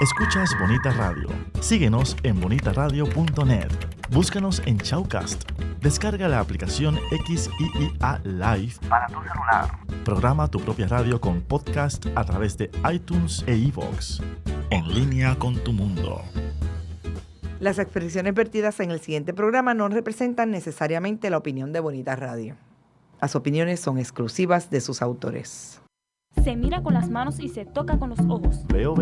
Escuchas Bonita Radio. Síguenos en bonitaradio.net. Búscanos en Shoutcast. Descarga la aplicación XIIA Live para tu celular. Programa tu propia radio con podcast a través de iTunes e iVoox. En línea con tu mundo. Las expresiones vertidas en el siguiente programa no representan necesariamente la opinión de Bonita Radio. Las opiniones son exclusivas de sus autores. Se mira con las manos y se toca con los ojos. Veo.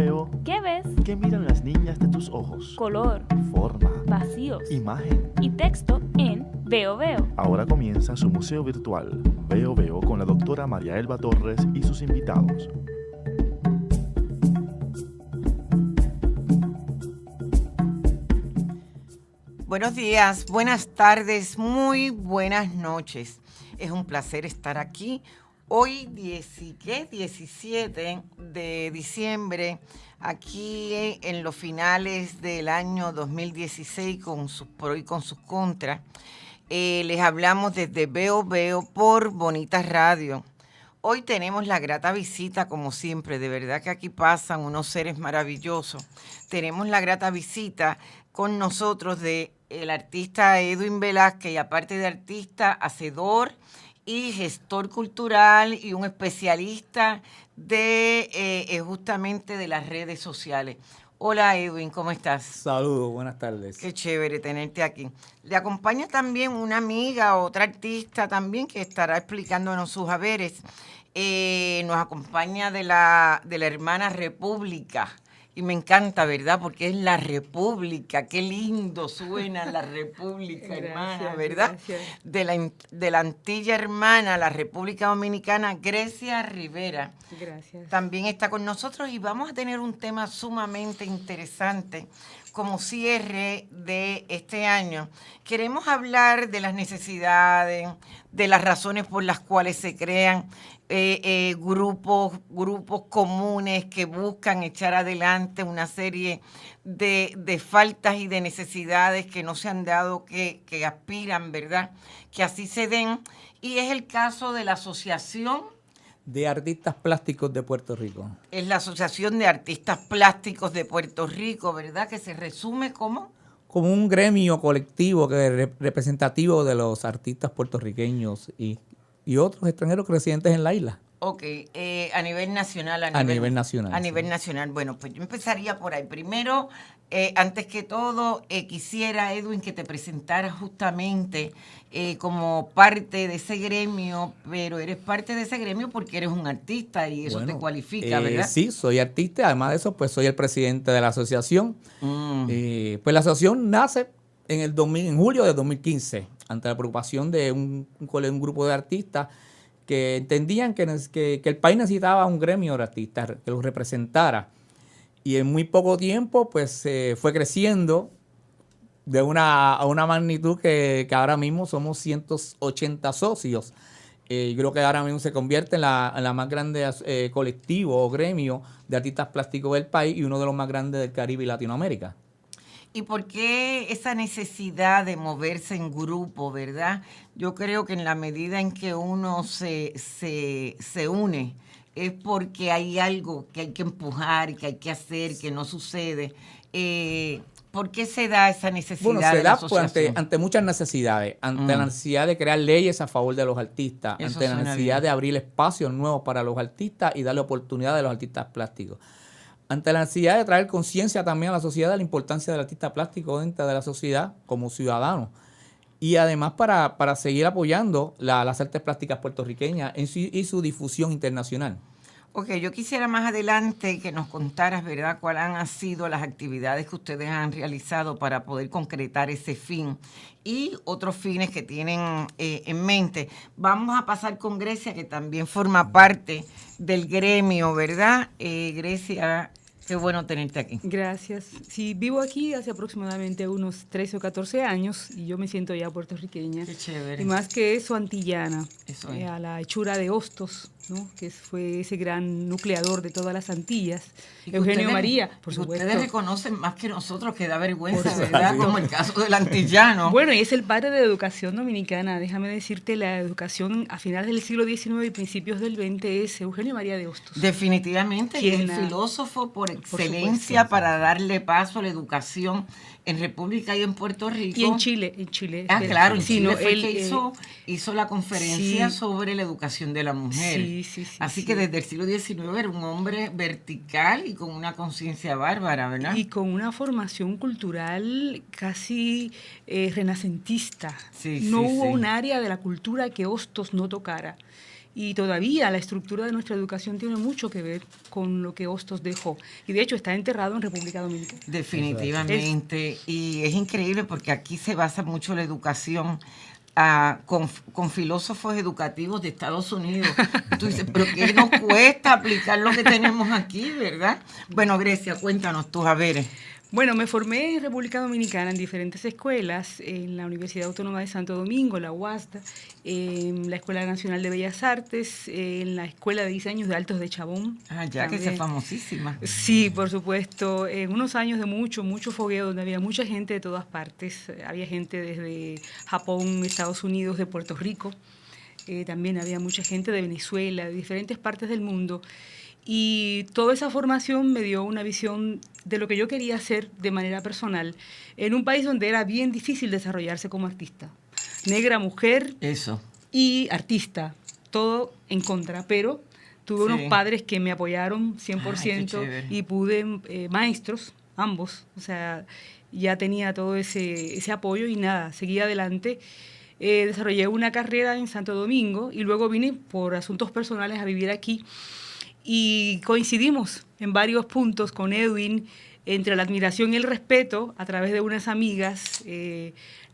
¿Qué ves? ¿Qué miran las niñas de tus ojos? Color, Forma, vacíos imagen y texto en Veo. Ahora comienza su museo virtual. Veo con la doctora María Elba Torres y sus invitados. Buenos días, buenas tardes, muy buenas noches. Es un placer estar aquí. Hoy 17 de diciembre, aquí en los finales del año 2016, con sus pros y con sus contras. Les hablamos desde Veo por Bonita Radio. Hoy tenemos la grata visita, como siempre, de verdad que aquí pasan unos seres maravillosos. Tenemos la grata visita con nosotros de el artista Edwin Velázquez, y aparte de artista, hacedor y gestor cultural y un especialista de justamente de las redes sociales. Hola Edwin, ¿cómo estás? Saludos, buenas tardes. Qué chévere tenerte aquí. Le acompaña también una amiga, otra artista también, que estará explicándonos sus haberes. Nos acompaña de la hermana República. Y me encanta, ¿verdad? Porque es la República. Qué lindo suena la República, gracias, hermana, ¿verdad? Gracias. De la Antilla Hermana, la República Dominicana, Grecia Rivera. Gracias. También está con nosotros y vamos a tener un tema sumamente interesante como cierre de este año. Queremos hablar de las necesidades, de las razones por las cuales se crean grupos comunes que buscan echar adelante una serie de faltas y de necesidades que no se han dado, que aspiran, ¿verdad? Que así se den. Y es el caso de la Asociación de Artistas Plásticos de Puerto Rico. Es la Asociación de Artistas Plásticos de Puerto Rico, ¿verdad? Que se resume como un gremio colectivo que es representativo de los artistas puertorriqueños y otros extranjeros residentes en la isla. Ok, a nivel nacional. A nivel nacional. A nivel nacional. Bueno, pues yo empezaría por ahí. Primero, antes que todo, quisiera, Edwin, que te presentaras justamente como parte de ese gremio, pero eres parte de ese gremio porque eres un artista y eso te cualifica, ¿verdad? Sí, soy artista. Además de eso, pues soy el presidente de la asociación. Pues la asociación nace en julio de 2015, ante la preocupación de un grupo de artistas que entendían que el país necesitaba un gremio de artistas que los representara. Y en muy poco tiempo pues fue creciendo a una magnitud que ahora mismo somos 180 socios. Yo creo que ahora mismo se convierte en la más grande colectivo o gremio de artistas plásticos del país y uno de los más grandes del Caribe y Latinoamérica. ¿Y por qué esa necesidad de moverse en grupo, verdad? Yo creo que en la medida en que uno se une, es porque hay algo que hay que empujar, que hay que hacer, que no sucede. ¿Por qué se da esa necesidad? Bueno, se de da la asociación? ante muchas necesidades, ante la necesidad de crear leyes a favor de los artistas, Eso ante la necesidad bien. de abrir espacios nuevos para los artistas y darle oportunidades a los artistas plásticos. Ante la necesidad de traer conciencia también a la sociedad de la importancia del artista plástico dentro de la sociedad como ciudadano. Y además para seguir apoyando las artes plásticas puertorriqueñas y su difusión internacional. Ok, yo quisiera más adelante que nos contaras, ¿verdad?, cuáles han sido las actividades que ustedes han realizado para poder concretar ese fin y otros fines que tienen en mente. Vamos a pasar con Grecia, que también forma parte del gremio, ¿verdad? Grecia, qué bueno tenerte aquí. Gracias. Sí, vivo aquí hace aproximadamente unos 13 o 14 años y yo me siento ya puertorriqueña. Qué chévere. Y más que eso, antillana. Eso es. A la hechura de Hostos. ¿no? Que fue ese gran nucleador de todas las Antillas. Y que Eugenio ustedes- María, por que supuesto. ustedes reconocen más que nosotros, que da vergüenza, Por ¿verdad? supuesto. Como el caso del antillano. Bueno, y es el padre de la educación dominicana. Déjame decirte, la educación a finales del siglo XIX y principios del XX es Eugenio María de Hostos. Definitivamente, y es el Quien, filósofo por excelencia supuesto. para darle paso a la educación en República y en Puerto Rico. Y en Chile, Ah, claro, en Sí, Chile no, fue él, que hizo la conferencia sí. sobre la educación de la mujer. Sí, Así sí. que desde el siglo XIX era un hombre vertical y con una conciencia bárbara, ¿verdad? Y con una formación cultural casi renacentista. Sí, no sí, hubo sí. un área de la cultura que Hostos no tocara. Y todavía la estructura de nuestra educación tiene mucho que ver con lo que Hostos dejó. Y de hecho está enterrado en República Dominicana. Definitivamente. Y es increíble porque aquí se basa mucho la educación con filósofos educativos de Estados Unidos. Tú dices, pero ¿qué nos cuesta aplicar lo que tenemos aquí, verdad? Bueno, Grecia, cuéntanos tus haberes. Bueno, me formé en República Dominicana en diferentes escuelas, en la Universidad Autónoma de Santo Domingo, la UASD, en la Escuela Nacional de Bellas Artes, en la Escuela de Diseños de Altos de Chabón. Ya que es famosísima. Sí, por supuesto. En unos años de mucho fogueo, donde había mucha gente de todas partes. Había gente desde Japón, Estados Unidos, de Puerto Rico. También había mucha gente de Venezuela, de diferentes partes del mundo. Y toda esa formación me dio una visión de lo que yo quería hacer de manera personal en un país donde era bien difícil desarrollarse como artista. Negra, mujer Eso. y artista, todo en contra, pero tuve unos padres que me apoyaron 100% y pude, maestros, ambos, o sea, ya tenía todo ese apoyo y nada, seguí adelante. Desarrollé una carrera en Santo Domingo y luego vine por asuntos personales a vivir aquí. Y coincidimos en varios puntos con Edwin, entre la admiración y el respeto, a través de unas amigas,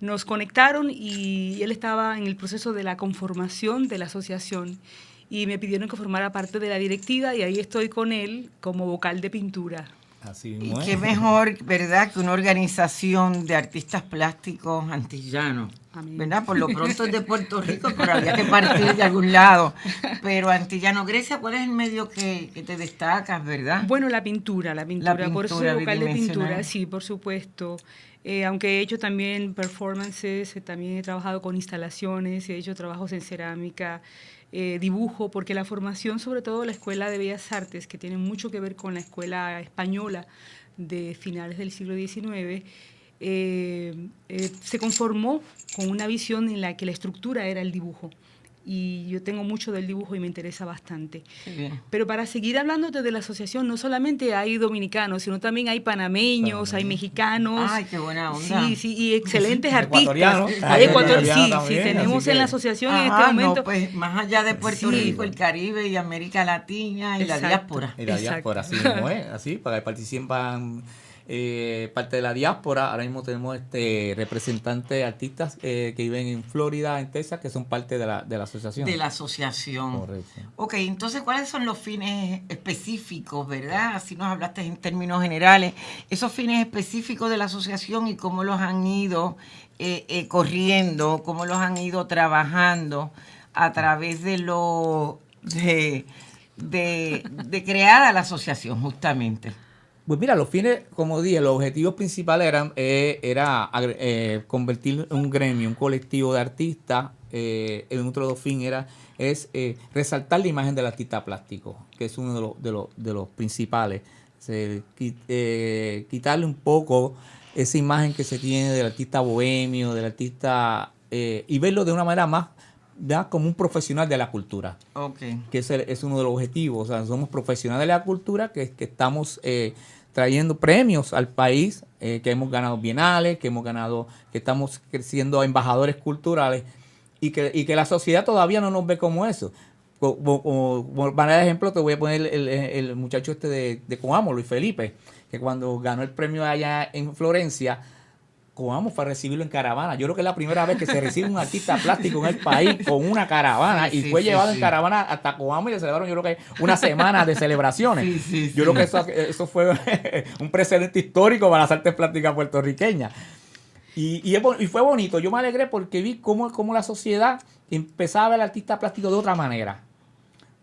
nos conectaron y él estaba en el proceso de la conformación de la asociación y me pidieron que formara parte de la directiva y ahí estoy con él como vocal de pintura. Así Y mismo es. qué mejor, ¿verdad?, que una organización de artistas plásticos antillanos. Amén. ¿Verdad? Por lo pronto es de Puerto Rico, pero había que partir de algún lado. Pero antillano, Grecia, ¿cuál es el medio que te destacas, verdad? Bueno, la pintura, por eso soy vocal de pintura, sí, por supuesto. Aunque he hecho también performances, también he trabajado con instalaciones, he hecho trabajos en cerámica, dibujo, porque la formación, sobre todo la Escuela de Bellas Artes, que tiene mucho que ver con la escuela española de finales del siglo XIX, se conformó con una visión en la que la estructura era el dibujo. Y yo tengo mucho del dibujo y me interesa bastante. Bien. Pero para seguir hablándote de la asociación, no solamente hay dominicanos, sino también hay panameños, hay mexicanos. Ay, qué buena onda. Sí, y excelentes Ecuatorianos. artistas. Hay Sí, también, tenemos así en la que- asociación en Ajá, este momento. no, pues más allá de Puerto Sí. Rico, el Caribe y América Latina y Exacto. la diáspora. Y la diáspora, así mismo es, así, para que participan parte de la diáspora. Ahora mismo tenemos representantes, artistas que viven en Florida, en Texas, que son parte de la asociación. De la asociación. Correcto. Ok, entonces, ¿cuáles son los fines específicos, verdad? Así nos hablaste en términos generales. Esos fines específicos de la asociación y cómo los han ido corriendo, cómo los han ido trabajando a través de de creada la asociación, justamente. Pues mira, los fines, como dije, los objetivos principales era convertir un gremio, un colectivo de artistas. El otro de los fines es resaltar la imagen del artista plástico, que es uno de los principales. Quitarle un poco esa imagen que se tiene del artista bohemio, del artista, y verlo de una manera más, ¿verdad?, como un profesional de la cultura. Okay. Que es uno de los objetivos. O sea, somos profesionales de la cultura que estamos trayendo premios al país, que hemos ganado bienales, que estamos creciendo embajadores culturales y que la sociedad todavía no nos ve como eso. Por manera de ejemplo, te voy a poner el muchacho de Coamo, Luis Felipe, que cuando ganó el premio allá en Florencia, Coamo fue a recibirlo en caravana. Yo creo que es la primera vez que se recibe un artista plástico en el país con una caravana, y fue llevado en caravana hasta Coamo y le celebraron, yo creo que una semana de celebraciones. Yo creo que eso fue un precedente histórico para las artes plásticas puertorriqueñas. Y fue bonito. Yo me alegré porque vi cómo la sociedad empezaba a ver al artista plástico de otra manera.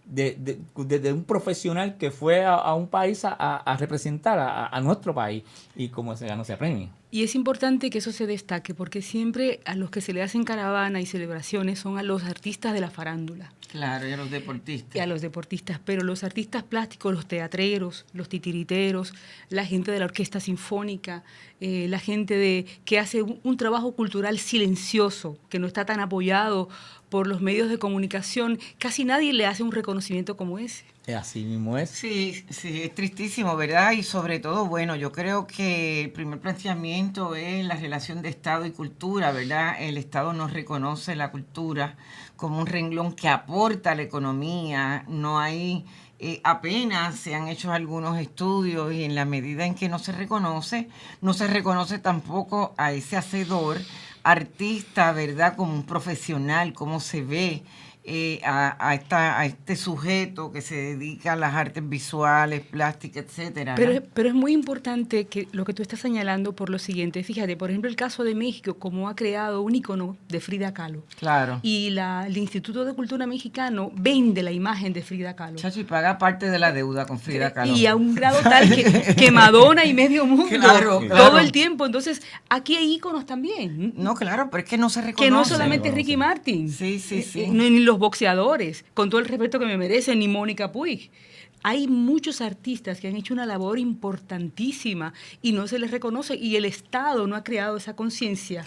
desde un profesional que fue a un país a representar a nuestro país y cómo se ganó ese premio. Y es importante que eso se destaque porque siempre a los que se le hacen caravana y celebraciones son a los artistas de la farándula. Claro, y a los deportistas. Y a los deportistas, pero los artistas plásticos, los teatreros, los titiriteros, la gente de la orquesta sinfónica, la gente que hace un trabajo cultural silencioso, que no está tan apoyado por los medios de comunicación, casi nadie le hace un reconocimiento como ese. Así mismo es. Sí, es tristísimo, ¿verdad? Y sobre todo, bueno, yo creo que el primer planteamiento es la relación de Estado y cultura, ¿verdad? El Estado no reconoce la cultura como un renglón que aporta a la economía, no hay... apenas se han hecho algunos estudios y en la medida en que no se reconoce tampoco a ese hacedor, artista, ¿verdad? Como un profesional, cómo se ve a este sujeto que se dedica a las artes visuales, plásticas, etcétera, ¿no? Pero es muy importante que lo que tú estás señalando por lo siguiente. Fíjate, por ejemplo, el caso de México, como ha creado un ícono de Frida Kahlo. Claro. Y el Instituto de Cultura Mexicano vende la imagen de Frida Kahlo. Chacho, y paga parte de la deuda con Frida Kahlo. Y a un grado tal que Madonna y medio mundo, claro. todo el tiempo. Entonces, aquí hay íconos también. No, claro, pero es que no se reconoce. Que no solamente Ricky Martin. Sí. Ni los boxeadores, con todo el respeto que me merecen, ni Mónica Puig. Hay muchos artistas que han hecho una labor importantísima y no se les reconoce, y el Estado no ha creado esa conciencia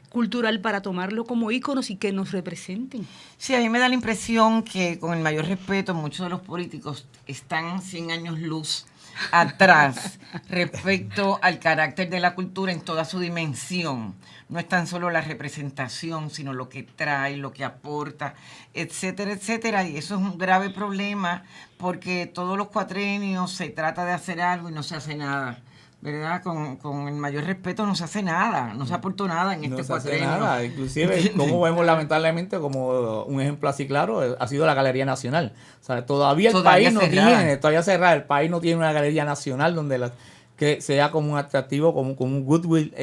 cultural para tomarlo como íconos y que nos representen. Sí, a mí me da la impresión que, con el mayor respeto, muchos de los políticos están 100 años luz atrás respecto al carácter de la cultura en toda su dimensión. No es tan solo la representación, sino lo que trae, lo que aporta, etcétera, etcétera. Y eso es un grave problema porque todos los cuatrenios se trata de hacer algo y no se hace nada, ¿verdad? Con el mayor respeto no se hace nada, no se aportó nada en este cuatrenio. No se hace nada, inclusive, como vemos lamentablemente, como un ejemplo así claro, ha sido la Galería Nacional. O sea, todavía el país no tiene, todavía cerrada, el país no tiene una Galería Nacional donde que sea como un atractivo, como un goodwill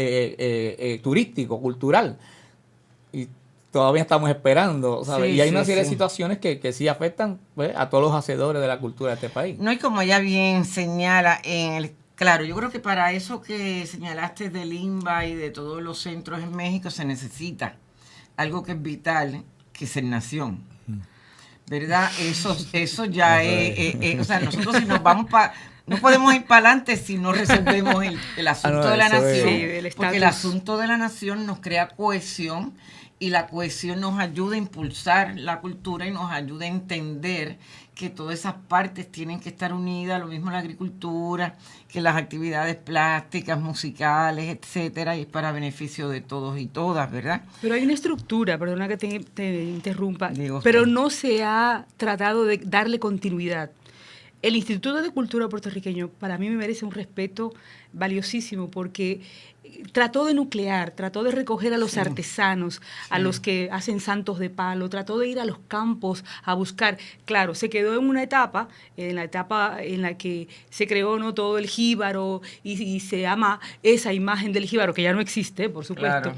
turístico, cultural. Y todavía estamos esperando, ¿sabes? Y hay una serie de situaciones que sí afectan, pues, a todos los hacedores de la cultura de este país. No, y como ella bien señala, claro, yo creo que para eso que señalaste del INBA y de todos los centros en México se necesita algo que es vital, que es el nación. ¿Verdad? Eso ya es, o sea, nosotros si nos vamos no podemos ir para adelante si no resolvemos el asunto de la nación, porque el asunto de la nación nos crea cohesión y la cohesión nos ayuda a impulsar la cultura y nos ayuda a entender que todas esas partes tienen que estar unidas, lo mismo la agricultura, que las actividades plásticas, musicales, etcétera, y es para beneficio de todos y todas, ¿verdad? Pero hay una estructura, perdona que te interrumpa, pero no se ha tratado de darle continuidad. El Instituto de Cultura puertorriqueño para mí me merece un respeto valiosísimo porque trató de nuclear, trató de recoger a los artesanos, a los que hacen santos de palo, trató de ir a los campos a buscar. Claro, se quedó en una etapa, en la que se creó, ¿no?, todo el jíbaro y se ama esa imagen del jíbaro, que ya no existe, por supuesto,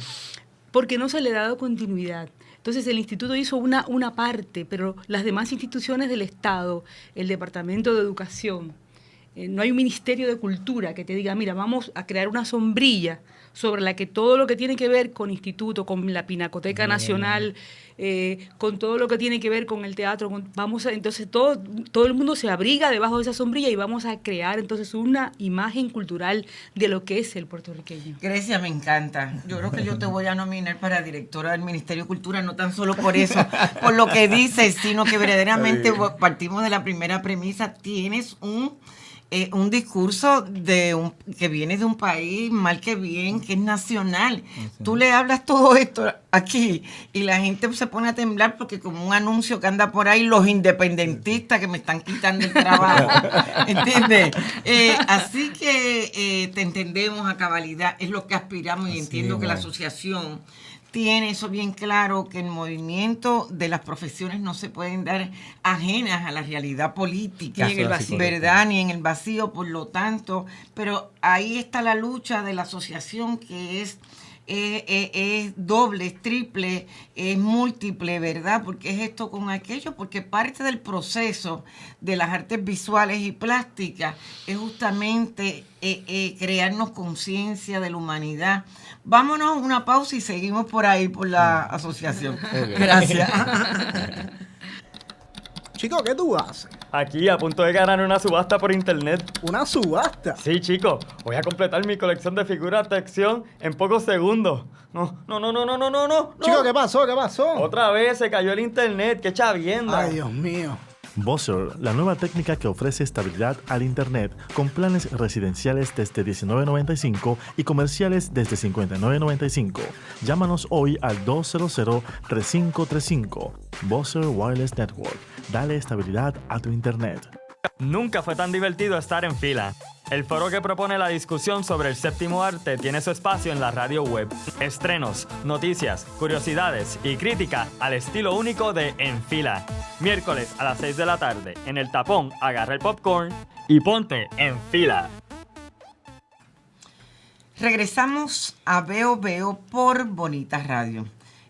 porque no se le ha dado continuidad. Entonces el instituto hizo una parte, pero las demás instituciones del Estado, el Departamento de Educación, no hay un Ministerio de Cultura que te diga, mira, vamos a crear una sombrilla sobre la que todo lo que tiene que ver con instituto, con la Pinacoteca Nacional, con todo lo que tiene que ver con el teatro, entonces todo el mundo se abriga debajo de esa sombrilla y vamos a crear entonces una imagen cultural de lo que es el puertorriqueño. Grecia, me encanta. Yo creo que yo te voy a nominar para directora del Ministerio de Cultura, no tan solo por eso, por lo que dices, sino que verdaderamente partimos de la primera premisa, tienes un discurso que viene de un país, mal que bien, que es nacional. Sí. Tú le hablas todo esto aquí y la gente se pone a temblar porque como un anuncio que anda por ahí, los independentistas que me están quitando el trabajo, ¿entiendes? Así que te entendemos a cabalidad, es lo que aspiramos y entiendo que la asociación tiene eso bien claro, que el movimiento de las profesiones no se pueden dar ajenas a la realidad política, ni en el vacío, ¿verdad? Ni en el vacío, por lo tanto, pero ahí está la lucha de la asociación, que es es doble, es triple, es múltiple, ¿verdad? Porque es esto con aquello, porque parte del proceso de las artes visuales y plásticas es justamente crearnos conciencia de la humanidad. Vámonos a una pausa y seguimos por ahí, por la asociación. Okay. Gracias. Chico, ¿qué tú haces? Aquí, a punto de ganar una subasta por internet. ¿Una subasta? Sí, chico. Voy a completar mi colección de figuras de acción en pocos segundos. No. Chico, ¿qué pasó? ¿Qué pasó? Otra vez se cayó el internet. ¡Qué chavienda! Ay, Dios mío. Buzzer, la nueva técnica que ofrece estabilidad al Internet con planes residenciales desde $19.95 y comerciales desde $59.95. Llámanos hoy al 200-3535. Buzzer Wireless Network. Dale estabilidad a tu Internet. Nunca fue tan divertido estar en fila. El foro que propone la discusión sobre el séptimo arte tiene su espacio en la radio web. Estrenos, noticias, curiosidades y crítica al estilo único de En Fila. Miércoles a las 6 de la tarde, en El Tapón, agarra el popcorn y ponte en fila. Regresamos a Veo Veo por Bonita Radio.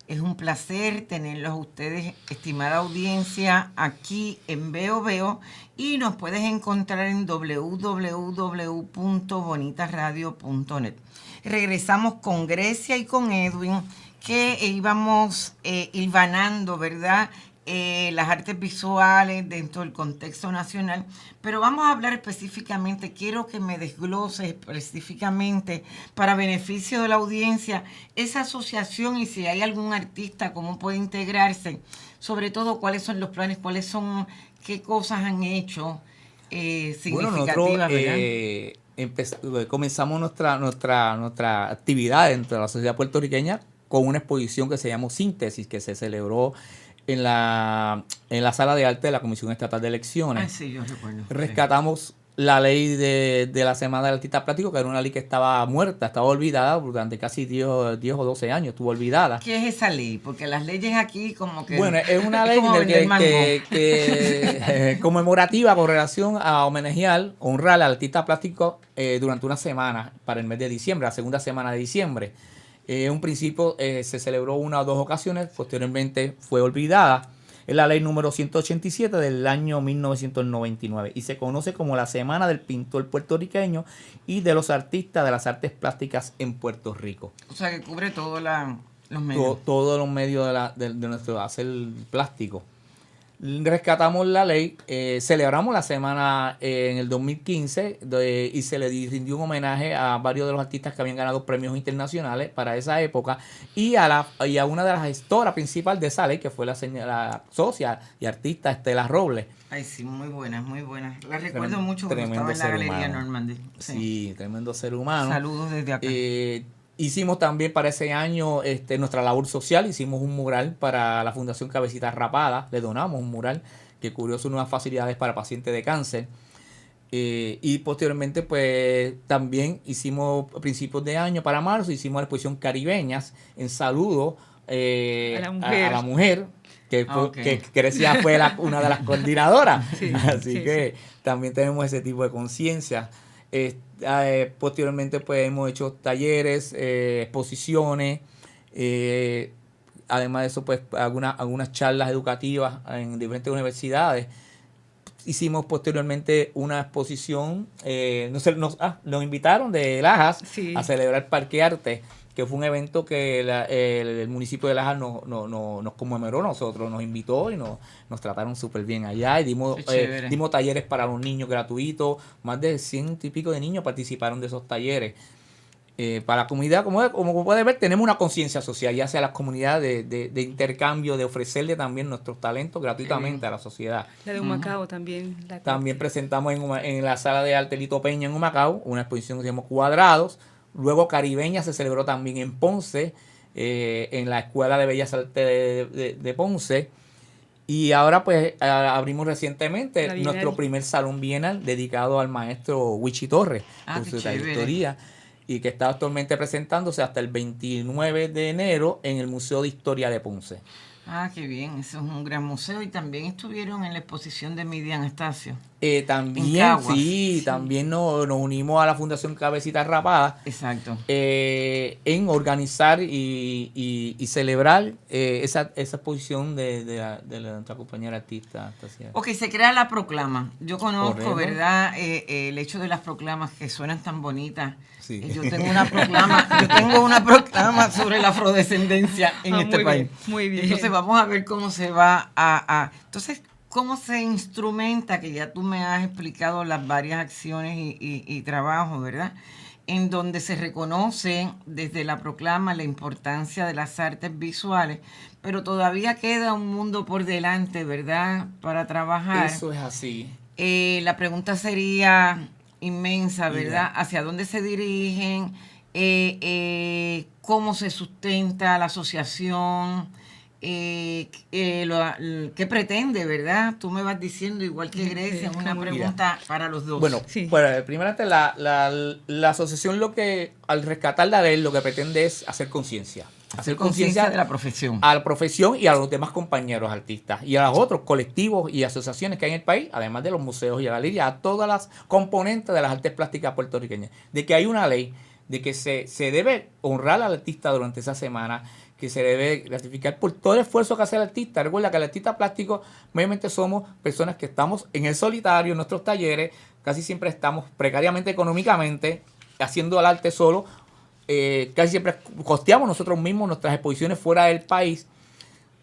Es un placer tenerlos a ustedes, estimada audiencia, aquí en Veo Veo, y nos puedes encontrar en www.bonitaradio.net. Regresamos con Grecia y con Edwin, que íbamos hilvanando, ¿verdad?, las artes visuales dentro del contexto nacional, pero vamos a hablar específicamente, quiero que me desgloses específicamente para beneficio de la audiencia esa asociación y si hay algún artista, cómo puede integrarse, sobre todo cuáles son los planes, qué cosas han hecho significativas. Bueno, nosotros comenzamos nuestra actividad dentro de la sociedad puertorriqueña con una exposición que se llamó Síntesis, que se celebró en la sala de arte de la Comisión Estatal de Elecciones. Ah, sí, yo recuerdo. Rescatamos la ley de la Semana del Artista Plástico, que era una ley que estaba muerta, estaba olvidada durante casi 10 o 12 años, estuvo olvidada. ¿Qué es esa ley? Porque las leyes aquí como que... Bueno, es una ley que conmemorativa con relación a honrar al artista plástico durante una semana para el mes de diciembre, la segunda semana de diciembre. Un principio se celebró una o dos ocasiones, posteriormente fue olvidada. Es la ley número 187 del año 1999 y se conoce como la Semana del Pintor Puertorriqueño y de los Artistas de las Artes Plásticas en Puerto Rico. O sea, que cubre todos los medios. Todos los medios de nuestro hacer plástico. Rescatamos la ley, celebramos la semana en el 2015 y se le rindió un homenaje a varios de los artistas que habían ganado premios internacionales para esa época y a una de las gestoras principales de esa ley, que fue la socia y artista Estela Robles. Ay, sí, muy buenas, muy buenas. La recuerdo mucho cuando estaba en la Galería Normandy. Sí, tremendo ser humano. Saludos desde acá. Hicimos también para ese año nuestra labor social, hicimos un mural para la Fundación Cabecita Rapada, le donamos un mural que cubrió sus nuevas facilidades para pacientes de cáncer. Y posteriormente pues también hicimos a principios de año, para marzo, hicimos la exposición Caribeñas en saludo a la mujer. Que Grecia fue una de las coordinadoras. Así que también tenemos ese tipo de conciencia. Posteriormente pues hemos hecho talleres, exposiciones, además de eso pues algunas charlas educativas en diferentes universidades. Hicimos posteriormente una exposición, nos invitaron de Lajas a celebrar Parque Arte, que fue un evento que el municipio de Lajas nos conmemoró, nos invitó y nos trataron súper bien allá y dimos talleres para los niños gratuitos, más de 100 y pico de niños participaron de esos talleres. Para la comunidad, como puedes ver, tenemos una conciencia social, ya sea las comunidades de intercambio, de ofrecerle también nuestros talentos gratuitamente a la sociedad. La de Humacao también. También presentamos en la sala de arte Lito Peña en Humacao una exposición que se llama Cuadrados. Luego Caribeña se celebró también en Ponce, en la Escuela de Bellas Artes de Ponce. Y ahora pues abrimos recientemente nuestro primer salón bienal dedicado al maestro Wichi Torres, por su trayectoria, y que está actualmente presentándose hasta el 29 de enero en el Museo de Historia de Ponce. Ah, qué bien, eso es un gran museo. Y también estuvieron en la exposición de Midi Anastasio. También, sí, también nos unimos a la Fundación Cabecita Rapada. Exacto. En organizar y celebrar esa exposición de nuestra compañera artista. Ok, se crea la proclama. Yo conozco, Correcto. ¿verdad? El hecho de las proclamas que suenan tan bonitas. Sí. Yo tengo una proclama sobre la afrodescendencia en este país. Muy bien. Entonces vamos a ver cómo se va Entonces, ¿cómo se instrumenta? Que ya tú me has explicado las varias acciones y trabajos, ¿verdad? En donde se reconoce desde la proclama la importancia de las artes visuales, pero todavía queda un mundo por delante, ¿verdad? Para trabajar. Eso es así. La pregunta sería inmensa, ¿verdad? ¿Hacia dónde se dirigen? ¿Cómo se sustenta la asociación? ¿Qué pretende, verdad? Tú me vas diciendo, igual que Grecia, una pregunta para los dos. Bueno, Sí. pues, primeramente la asociación al rescatar la ley, lo que pretende es hacer conciencia. Hacer conciencia de la profesión. A la profesión y a los demás compañeros artistas y a los otros colectivos y asociaciones que hay en el país, además de los museos y galerías, a todas las componentes de las artes plásticas puertorriqueñas, de que hay una ley, de que se debe honrar al artista durante esa semana, que se debe gratificar por todo el esfuerzo que hace el artista. Recuerda que el artista plástico, mayormente somos personas que estamos en el solitario, en nuestros talleres, casi siempre estamos precariamente económicamente, haciendo el arte solo, casi siempre costeamos nosotros mismos nuestras exposiciones fuera del país,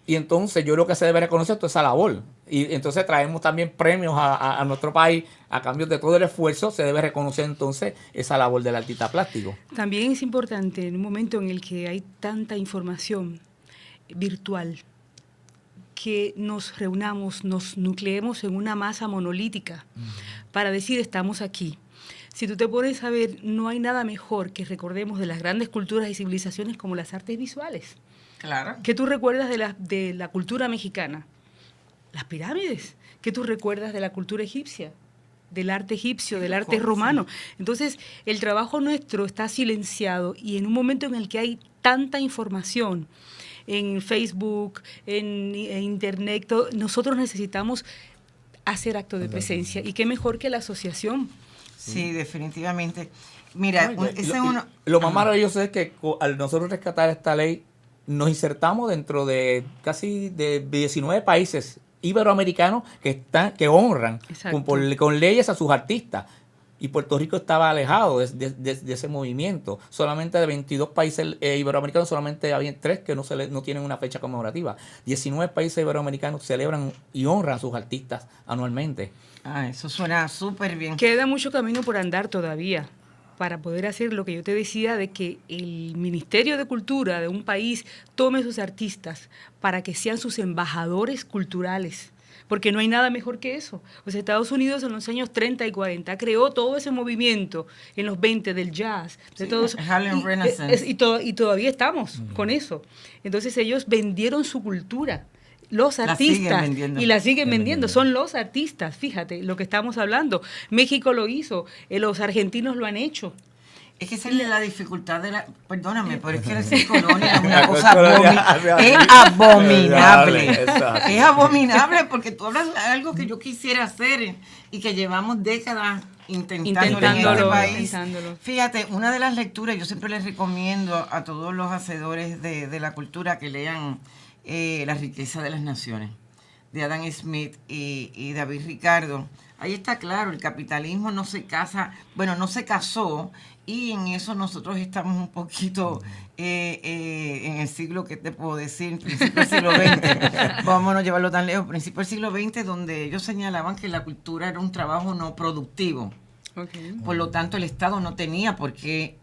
y entonces yo creo que se debe reconocer toda esa labor. Y entonces traemos también premios a nuestro país a cambio de todo el esfuerzo. Se debe reconocer entonces esa labor del artista plástico. También es importante en un momento en el que hay tanta información virtual que nos reunamos, nos nucleemos en una masa monolítica para decir estamos aquí. Si tú te pones a ver, no hay nada mejor que recordemos de las grandes culturas y civilizaciones como las artes visuales. Claro. ¿Qué tú recuerdas de la cultura mexicana? Las pirámides. ¿Qué tú recuerdas de la cultura egipcia? Del arte egipcio, del arte romano. Entonces, el trabajo nuestro está silenciado y en un momento en el que hay tanta información en Facebook, en Internet, nosotros necesitamos hacer acto de presencia. Y qué mejor que la asociación. Sí, definitivamente. Mira, lo más maravilloso es que al nosotros rescatar esta ley, nos insertamos dentro de casi de 19 países iberoamericanos que honran con leyes a sus artistas. Y Puerto Rico estaba alejado de ese movimiento. Solamente de 22 países iberoamericanos, solamente había 3 que no tienen una fecha conmemorativa. 19 países iberoamericanos celebran y honran a sus artistas anualmente. Eso suena súper bien. Queda mucho camino por andar todavía para poder hacer lo que yo te decía de que el Ministerio de Cultura de un país tome sus artistas para que sean sus embajadores culturales. Porque no hay nada mejor que eso. O sea, Estados Unidos en los años 30 y 40 creó todo ese movimiento en los 20 del jazz, de todo eso. Harlem Renaissance. Y todavía estamos con eso. Entonces ellos vendieron su cultura. Los artistas, y la siguen vendiendo, son los artistas, fíjate lo que estamos hablando. México lo hizo, los argentinos lo han hecho. Es que esa es la dificultad de perdóname, pero es que decir colonia es una cosa abominable. Es abominable porque tú hablas de algo que yo quisiera hacer y que llevamos décadas intentándolo en este país. Fíjate, una de las lecturas, yo siempre les recomiendo a todos los hacedores de la cultura que lean La riqueza de las naciones, de Adam Smith y David Ricardo. Ahí está claro, el capitalismo no se casó, y en eso nosotros estamos un poquito en el siglo, ¿qué te puedo decir? Principio del siglo XX. Vámonos a llevarlo tan lejos. Principio del siglo XX, donde ellos señalaban que la cultura era un trabajo no productivo. Okay. Por lo tanto, el Estado no tenía por qué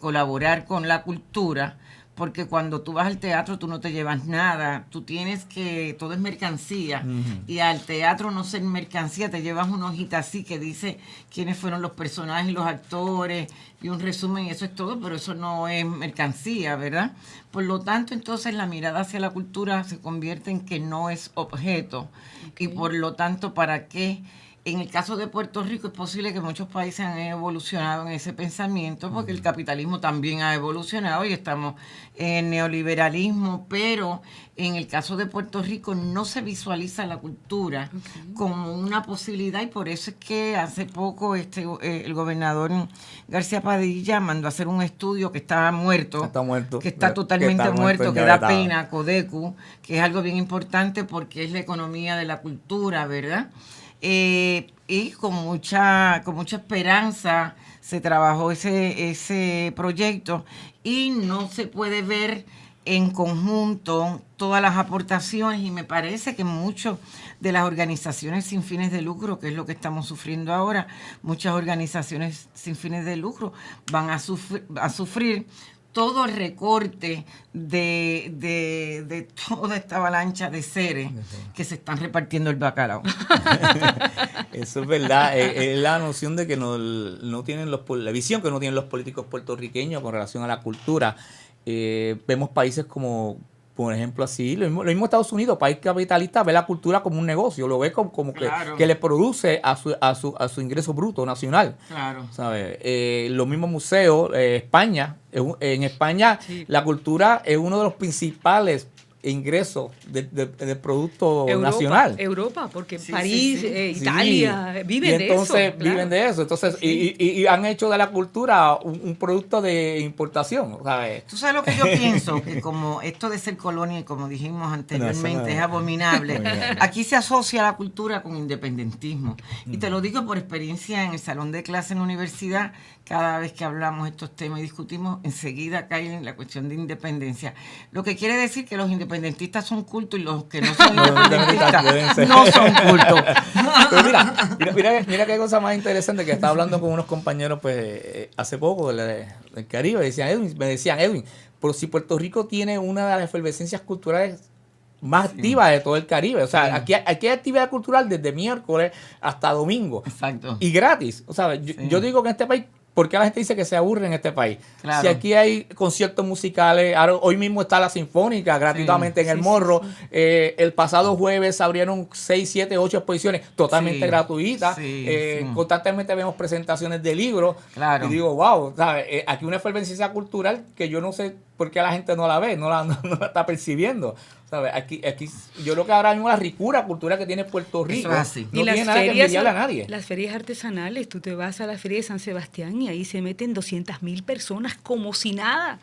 colaborar con la cultura, porque cuando tú vas al teatro tú no te llevas nada, tú tienes que, todo es mercancía, y al teatro no ser mercancía, te llevas una hojita así que dice quiénes fueron los personajes y los actores, y un resumen, y eso es todo, pero eso no es mercancía, ¿verdad? Por lo tanto, entonces la mirada hacia la cultura se convierte en que no es objeto, y por lo tanto, ¿para qué En el caso de Puerto Rico es posible que muchos países han evolucionado en ese pensamiento porque el capitalismo también ha evolucionado y estamos en neoliberalismo, pero en el caso de Puerto Rico no se visualiza la cultura como una posibilidad y por eso es que hace poco el gobernador García Padilla mandó a hacer un estudio que está muerto, que está totalmente muerto, que da pena, Codecu, que es algo bien importante porque es la economía de la cultura, ¿verdad? Y con mucha esperanza se trabajó ese proyecto y no se puede ver en conjunto todas las aportaciones y me parece que muchas de las organizaciones sin fines de lucro, que es lo que estamos sufriendo ahora, muchas organizaciones sin fines de lucro van a sufrir todo el recorte de toda esta avalancha de seres que se están repartiendo el bacalao. Eso es verdad, es la noción de que no tienen la visión que no tienen los políticos puertorriqueños con relación a la cultura. Vemos países como, por ejemplo, así, lo mismo Estados Unidos, país capitalista, ve la cultura como un negocio, lo ve como claro, que le produce a su ingreso bruto nacional. Claro. ¿Sabes? Los mismos museos, España, en España sí, la cultura es uno de los principales ingresos del producto nacional. Europa, porque sí, París, Italia, sí, viven de eso. Entonces viven de eso. Entonces, sí, y han hecho de la cultura un producto de importación, ¿sabes? Tú sabes lo que yo pienso, que como esto de ser colonia, y como dijimos anteriormente, es abominable. Aquí se asocia la cultura con independentismo. Y te lo digo por experiencia en el salón de clase en la universidad. Cada vez que hablamos estos temas y discutimos, enseguida cae en la cuestión de independencia. Lo que quiere decir que los independentistas son cultos y los que no son independentistas no son cultos. Pero mira qué cosa más interesante, que estaba hablando con unos compañeros pues hace poco del Caribe. Me decían, Edwin, pero si Puerto Rico tiene una de las efervescencias culturales más activas de todo el Caribe. O sea, aquí hay actividad cultural desde miércoles hasta domingo. Exacto. Y gratis. O sea, yo digo que en este país, ¿por qué la gente dice que se aburre en este país? Claro. Si aquí hay conciertos musicales, hoy mismo está la Sinfónica gratuitamente en el Morro. El pasado jueves abrieron 6, 7, 8 exposiciones totalmente gratuitas. Constantemente vemos presentaciones de libros. Claro. Y digo, wow, ¿sabes? Aquí una efervescencia cultural que yo no sé por qué la gente no la ve, no la está percibiendo. ¿Sabes? Aquí yo creo que ahora mismo la ricura cultural que tiene Puerto Rico no tiene nada que envidiarle a nadie. Las ferias artesanales, tú te vas a la feria de San Sebastián y ahí se meten 200,000 personas como si nada.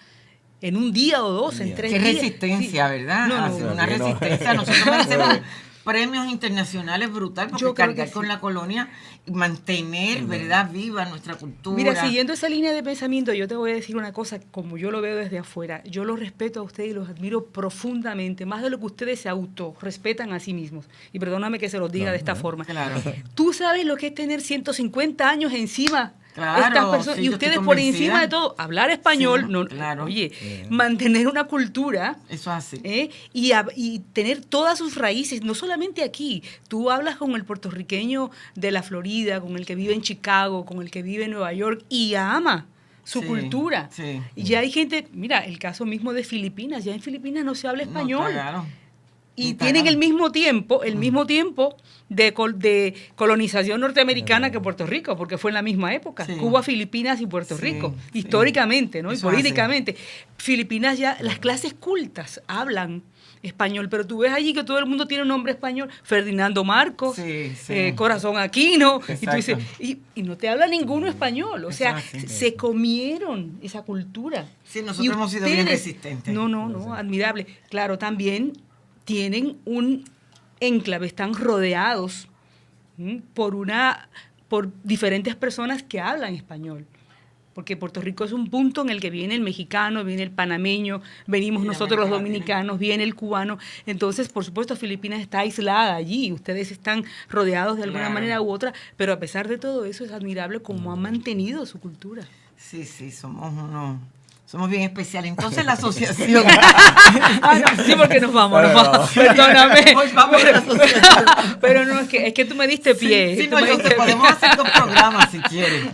En un día o dos, en 3 días. Qué resistencia, ¿verdad? Una resistencia. Nosotros merecemos premios internacionales brutal porque cargar con la colonia y mantener, ¿verdad?, viva nuestra cultura. Mira, siguiendo esa línea de pensamiento, yo te voy a decir una cosa, como yo lo veo desde afuera. Yo los respeto a ustedes y los admiro profundamente, más de lo que ustedes se autorrespetan a sí mismos. Y perdóname que se los diga de esta forma. Claro. Tú sabes lo que es tener 150 años encima. Claro, estas personas, y ustedes por encima de todo, hablar español, mantener una cultura, eso así, y tener todas sus raíces, no solamente aquí. Tú hablas con el puertorriqueño de la Florida, con el que vive en Chicago, con el que vive en Nueva York, y ama su cultura. Sí. Y ya hay gente, mira, el caso mismo de Filipinas, ya en Filipinas no se habla español. Y tienen el mismo tiempo de colonización norteamericana que Puerto Rico, porque fue en la misma época. Cuba, Filipinas y Puerto Rico, históricamente, ¿no? Y políticamente. Filipinas ya, las clases cultas hablan español, pero tú ves allí que todo el mundo tiene un nombre español, Ferdinando Marcos, Corazón Aquino, y tú dices, y no te habla ninguno español, o sea, se comieron esa cultura. Sí, nosotros hemos sido bien resistentes. No, admirable. Claro, también tienen un enclave, están rodeados por diferentes personas que hablan español. Porque Puerto Rico es un punto en el que viene el mexicano, viene el panameño, venimos nosotros los dominicanos, viene el cubano. Entonces, por supuesto, Filipinas está aislada allí, ustedes están rodeados de alguna manera u otra, pero a pesar de todo eso es admirable cómo han mantenido su cultura. Sí, somos bien especiales. Entonces la asociación... sí, porque nos vamos. Perdóname. Vamos a la asociación. Pero no, es que tú me diste pie. Podemos hacer 2 programas si quieres.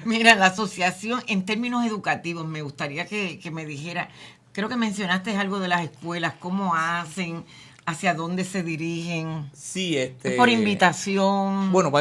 Mira, la asociación, en términos educativos, me gustaría que me dijera, creo que mencionaste algo de las escuelas, cómo hacen ¿Hacia dónde se dirigen? Sí, ¿Por invitación? Bueno,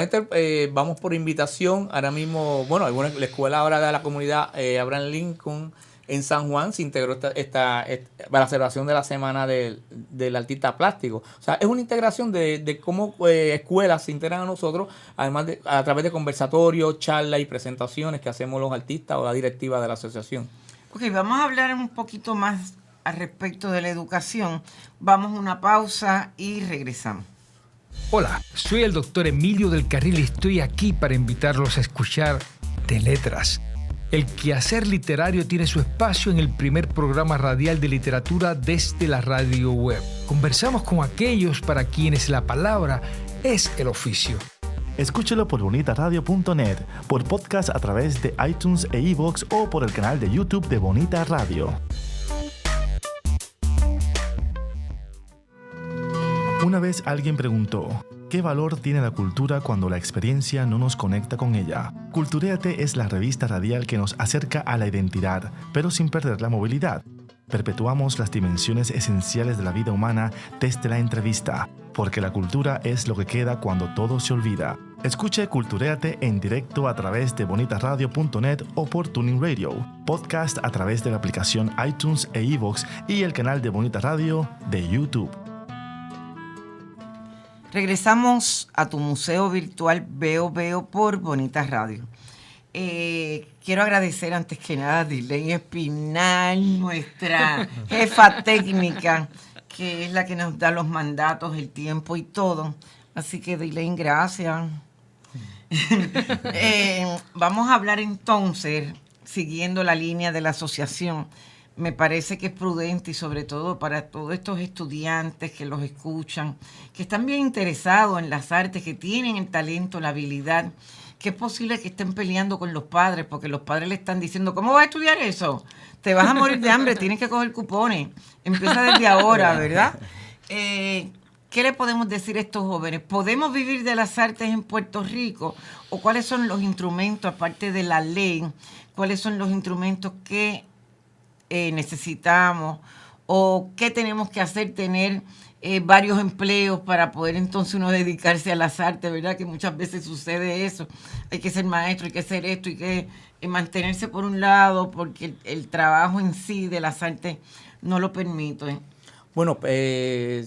vamos por invitación. Ahora mismo, bueno, la escuela ahora de la comunidad Abraham Lincoln en San Juan se integró esta para la celebración de la semana del artista plástico. O sea, es una integración de cómo escuelas se integran a nosotros, además a través de conversatorios, charlas y presentaciones que hacemos los artistas o la directiva de la asociación. Ok, vamos a hablar un poquito más al respecto de la educación. Vamos a una pausa y regresamos. Hola, soy el doctor Emilio del Carril y estoy aquí para invitarlos a escuchar De Letras. El quehacer literario tiene su espacio en el primer programa radial de literatura desde la radio web. Conversamos con aquellos para quienes la palabra es el oficio. Escúchelo por bonitaradio.net, por podcast a través de iTunes e iVoox o por el canal de YouTube de Bonita Radio. Una vez alguien preguntó, ¿qué valor tiene la cultura cuando la experiencia no nos conecta con ella? Culturéate es la revista radial que nos acerca a la identidad, pero sin perder la movilidad. Perpetuamos las dimensiones esenciales de la vida humana desde la entrevista, porque la cultura es lo que queda cuando todo se olvida. Escuche Culturéate en directo a través de bonitaradio.net o por Tuning Radio, podcast a través de la aplicación iTunes e iVoox y el canal de Bonita Radio de YouTube. Regresamos a tu museo virtual Veo por Bonita Radio. Quiero agradecer antes que nada a Diley Espinal, nuestra jefa técnica, que es la que nos da los mandatos, el tiempo y todo. Así que Diley, gracias. Vamos a hablar entonces, siguiendo la línea de la asociación. Me parece que es prudente y sobre todo para todos estos estudiantes que los escuchan, que están bien interesados en las artes, que tienen el talento, la habilidad, que es posible que estén peleando con los padres, porque los padres le están diciendo, ¿cómo vas a estudiar eso? Te vas a morir de hambre, tienes que coger cupones. Empieza desde ahora, ¿verdad? ¿Qué le podemos decir a estos jóvenes? ¿Podemos vivir de las artes en Puerto Rico? ¿O cuáles son los instrumentos, aparte de la ley, cuáles son los instrumentos que necesitamos o qué tenemos que hacer, tener varios empleos para poder entonces uno dedicarse a las artes, ¿verdad? Que muchas veces sucede eso. Hay que ser maestro, hay que hacer esto, hay que mantenerse por un lado porque el trabajo en sí de las artes no lo permite. Bueno, vivir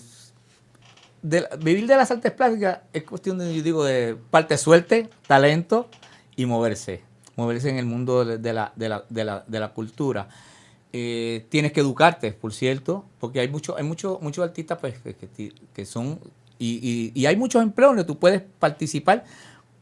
de las artes plásticas es cuestión de, yo digo, de parte suerte, talento y moverse en el mundo de la cultura. Tienes que educarte, por cierto, porque hay muchos artistas pues, que son, y hay muchos empleos donde tú puedes participar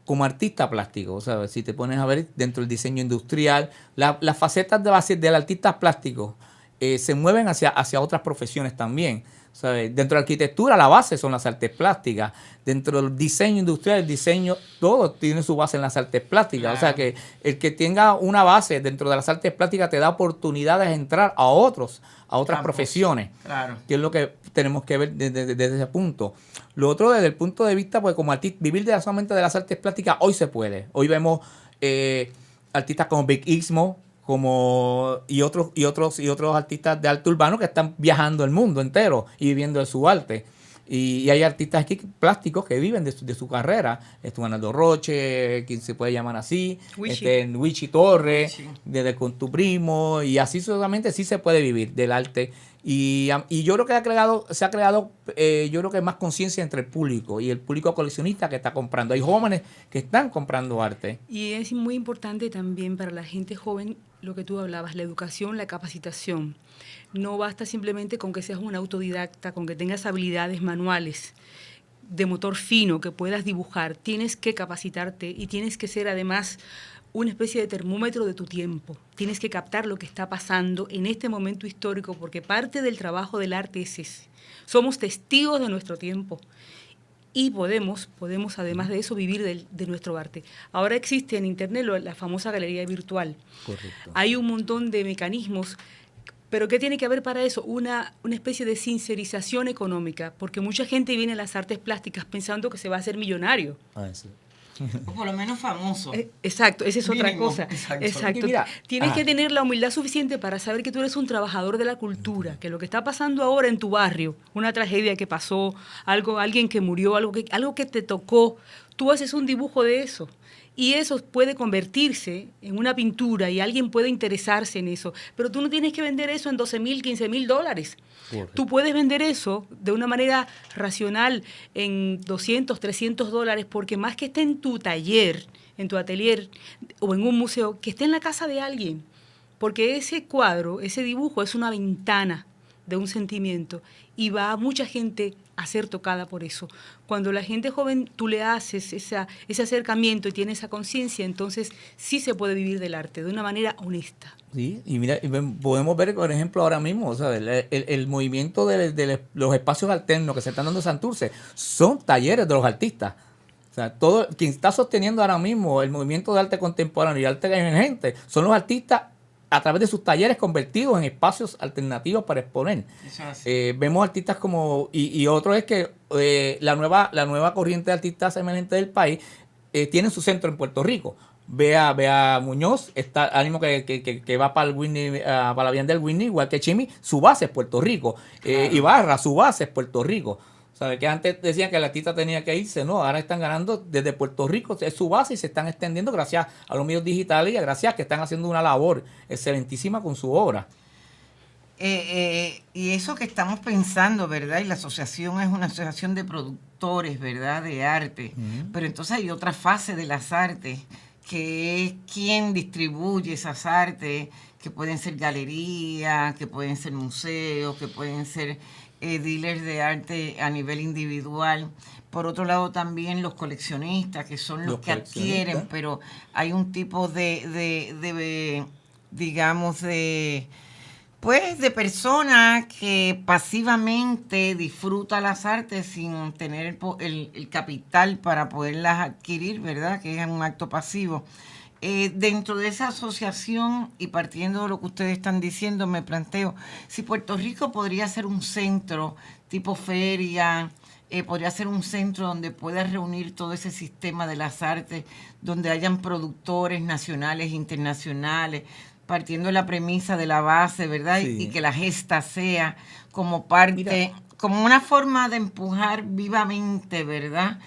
como artista plástico. O sea, si te pones a ver dentro del diseño industrial, las facetas del artista plástico se mueven hacia otras profesiones también. ¿Sabes? Dentro de la arquitectura, la base son las artes plásticas. Dentro del diseño industrial, el diseño, todo tiene su base en las artes plásticas. Claro. O sea, que el que tenga una base dentro de las artes plásticas te da oportunidades de entrar a otras profesiones. Claro. Que es lo que tenemos que ver desde ese punto. Lo otro, desde el punto de vista, pues como artista, vivir solamente de las artes plásticas, hoy se puede. Hoy vemos artistas como Big Ixmo, y otros artistas de arte urbano que están viajando el mundo entero y viviendo de su arte. Y hay artistas aquí plásticos que viven de su carrera. Arnaldo Roche, quien se puede llamar así, Wichi Torres, desde Con tu Primo, y así solamente sí se puede vivir del arte. Y yo creo que se ha creado yo creo que más conciencia entre el público y el público coleccionista que está comprando. Hay jóvenes que están comprando arte. Y es muy importante también para la gente joven lo que tú hablabas, la educación, la capacitación. No basta simplemente con que seas un autodidacta, con que tengas habilidades manuales de motor fino, que puedas dibujar. Tienes que capacitarte y tienes que ser además una especie de termómetro de tu tiempo. Tienes que captar lo que está pasando en este momento histórico, porque parte del trabajo del arte es ese. Somos testigos de nuestro tiempo y podemos además de eso, vivir de nuestro arte. Ahora existe en Internet la famosa galería virtual. Correcto. Hay un montón de mecanismos, pero ¿qué tiene que haber para eso? Una especie de sincerización económica, porque mucha gente viene a las artes plásticas pensando que se va a hacer millonario. Sí. O por lo menos famoso. Exacto, esa es otra Mínimo. cosa. Exacto. Mira, Tienes que tener la humildad suficiente para saber que tú eres un trabajador de la cultura, que lo que está pasando ahora en tu barrio, una tragedia que pasó, alguien que murió, algo que te tocó, tú haces un dibujo de eso. Y eso puede convertirse en una pintura y alguien puede interesarse en eso. Pero tú no tienes que vender eso en $12,000, $15,000. Tú puedes vender eso de una manera racional en $200, $300, porque más que esté en tu taller, en tu atelier o en un museo, que esté en la casa de alguien. Porque ese cuadro, ese dibujo es una ventana de un sentimiento y va a mucha gente a ser tocada por eso. Cuando la gente joven tú le haces ese acercamiento y tiene esa conciencia, entonces sí se puede vivir del arte de una manera honesta. Sí, y mira, podemos ver, por ejemplo, ahora mismo, ¿sabes? El movimiento de los espacios alternos que se están dando en Santurce son talleres de los artistas. O sea, todo quien está sosteniendo ahora mismo el movimiento de arte contemporáneo y arte emergente son los artistas a través de sus talleres convertidos en espacios alternativos para exponer. Vemos artistas como, y otro es que la nueva corriente de artistas emergentes del país tiene su centro en Puerto Rico. Ve a Muñoz, ánimo que va para el Whitney, para la Vianda del Whitney, igual que Chimi, su base es Puerto Rico. Claro. Ibarra, su base es Puerto Rico. ¿Sabe? Que antes decían que el artista tenía que irse, no, ahora están ganando desde Puerto Rico, es su base y se están extendiendo gracias a los medios digitales y gracias a que están haciendo una labor excelentísima con su obra. Y eso que estamos pensando, ¿verdad? Y la asociación es una asociación de productores, ¿verdad? De arte. Pero entonces hay otra fase de las artes, que es quién distribuye esas artes, que pueden ser galerías, que pueden ser museos, que pueden ser dealers de arte a nivel individual. Por otro lado también los coleccionistas, que son los que adquieren, pero hay un tipo de persona que pasivamente disfruta las artes sin tener el capital para poderlas adquirir, ¿verdad? Que es un acto pasivo. Dentro de esa asociación y partiendo de lo que ustedes están diciendo, me planteo si Puerto Rico podría ser un centro tipo feria, podría ser un centro donde pueda reunir todo ese sistema de las artes, donde hayan productores nacionales e internacionales, partiendo de la premisa de la base, ¿verdad? Sí. Y que la gesta sea como parte, como una forma de empujar vivamente, ¿verdad?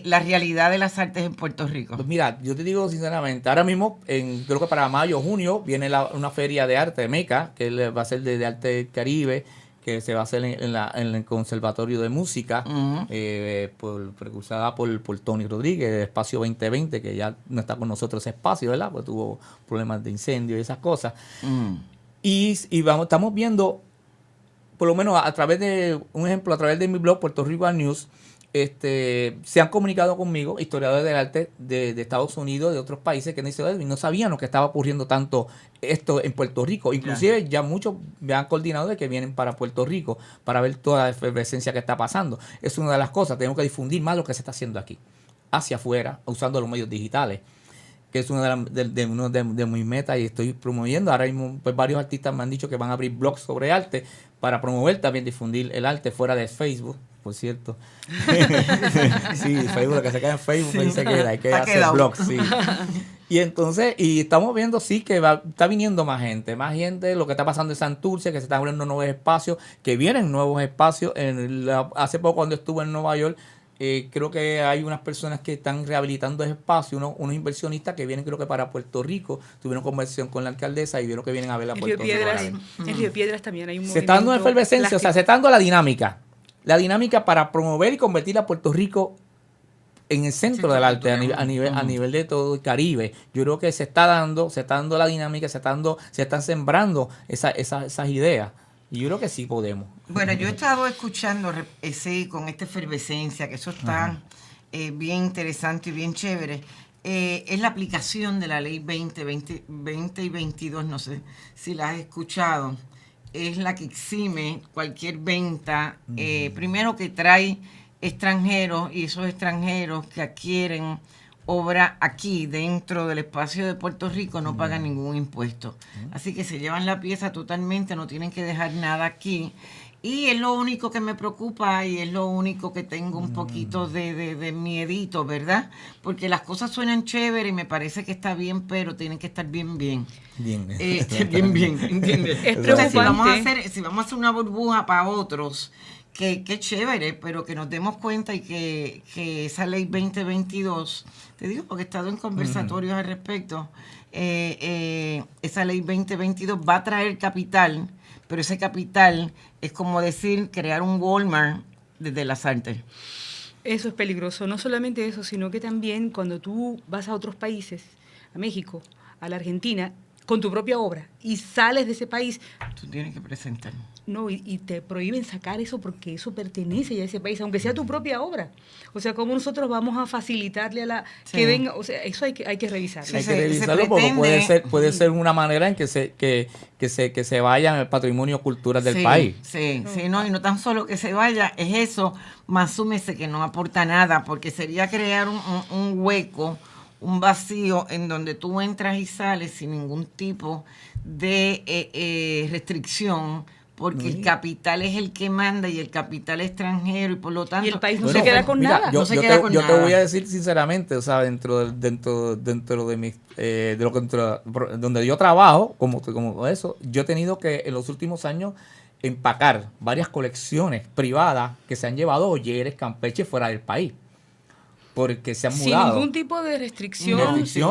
La realidad de las artes en Puerto Rico. Pues mira, yo te digo sinceramente, ahora mismo, creo que para mayo o junio, viene una feria de arte de MECA, que va a ser de arte del Caribe, que se va a hacer en el Conservatorio de Música, precursada por Tony Rodríguez, de Espacio 2020, que ya no está con nosotros ese espacio, ¿verdad? Pues tuvo problemas de incendio y esas cosas. Y estamos viendo, por lo menos a través de mi blog, Puerto Rico News, se han comunicado conmigo historiadores del arte de Estados Unidos, de otros países, que no sabían lo que estaba ocurriendo tanto esto en Puerto Rico. Inclusive ya muchos me han coordinado de que vienen para Puerto Rico para ver toda la efervescencia que está pasando. Es una de las cosas, tenemos que difundir más lo que se está haciendo aquí, hacia afuera, usando los medios digitales, que es una de mis metas y estoy promoviendo. Ahora mismo pues, varios artistas me han dicho que van a abrir blogs sobre arte para promover también, difundir el arte fuera de Facebook, por cierto. Sí, Facebook, lo que se queda en Facebook, sí. Dice que hay que hacer blogs, sí. Y entonces, estamos viendo, sí, que está viniendo más gente, lo que está pasando en Santurce, que se están abriendo nuevos espacios, que vienen nuevos espacios. Hace poco cuando estuve en Nueva York, creo que hay unas personas que están rehabilitando ese espacio, unos inversionistas que vienen creo que para Puerto Rico, tuvieron conversación con la alcaldesa y vieron que vienen a ver la Puerto Rico. En Río Piedras también hay un movimiento. Se está dando efervescencia, o sea, se está dando la dinámica para promover y convertir a Puerto Rico en el centro del arte a nivel de todo el Caribe. Yo creo que se está dando la dinámica, se están sembrando esas ideas. Y yo creo que sí podemos. Bueno, yo he estado escuchando con esta efervescencia, que eso está bien interesante y bien chévere. Es la aplicación de la ley 20 y 22, no sé si la has escuchado. Es la que exime cualquier venta, primero que trae extranjeros, y esos extranjeros que adquieren obra aquí dentro del espacio de Puerto Rico no pagan ningún impuesto. Así que se llevan la pieza totalmente, no tienen que dejar nada aquí. Y es lo único que me preocupa y es lo único que tengo un poquito de miedito, ¿verdad? Porque las cosas suenan chévere y me parece que está bien, pero tienen que estar bien. Bien, ¿entiendes? Es Entonces, preocupante. si vamos a hacer una burbuja para otros, que chévere, pero que nos demos cuenta y que esa ley 2022, te digo porque he estado en conversatorios al respecto, esa ley 2022 va a traer capital, pero ese capital es como decir crear un Walmart desde las artes. Eso es peligroso. No solamente eso, sino que también cuando tú vas a otros países, a México, a la Argentina, con tu propia obra y sales de ese país, tú tienes que presentar. No, y te prohíben sacar eso porque eso pertenece ya a ese país, aunque sea tu propia obra. O sea, ¿cómo nosotros vamos a facilitarle a la que venga? O sea, eso hay que revisarlo. Hay que revisarlo porque puede ser una manera en que se vaya el patrimonio cultural del país. Sí, no, y no tan solo que se vaya, es eso, más súmese que no aporta nada, porque sería crear un hueco, un vacío en donde tú entras y sales sin ningún tipo de restricción, porque el capital es el que manda y el capital extranjero y por lo tanto... Y el país no se queda con nada. Yo te voy a decir sinceramente, o sea, dentro de mis... donde yo trabajo, como eso, yo he tenido que en los últimos años empacar varias colecciones privadas que se han llevado joyeres, campeches fuera del país. Porque se han mudado. Sin ningún tipo de restricción. Sin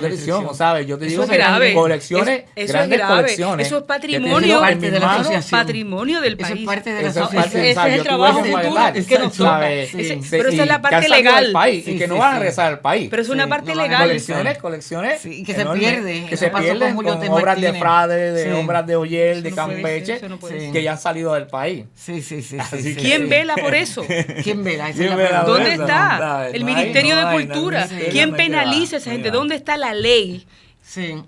restricción, ¿sabes? Yo te digo que grave. Colecciones, eso grandes es grave. colecciones. Eso es patrimonio, parte de la asociación. Patrimonio del país. Eso es parte de la asociación. Ese es el trabajo futuro que nos toca. Pero esa es la parte legal. Y que no van a regresar al país. Pero es una parte legal. Colecciones. Y que se pierde. Que se pierden con obras de Frade, de obras de Oyer, de Campeche, que ya han salido del país. ¿Quién vela por eso? ¿Quién vela? ¿Dónde está el Ministerio de Cultura? ¿Quién penaliza a esa gente? ¿Dónde está la ley?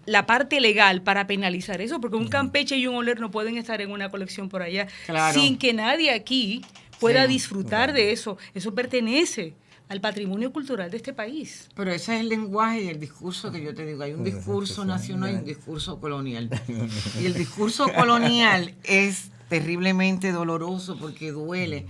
La parte legal para penalizar eso, porque un Campeche y un Oler no pueden estar en una colección por allá sin que nadie aquí pueda disfrutar de eso. Eso pertenece al patrimonio cultural de este país. Pero ese es el lenguaje y el discurso que yo te digo. Hay un discurso nacional y un discurso colonial. Y el discurso colonial es terriblemente doloroso porque duele.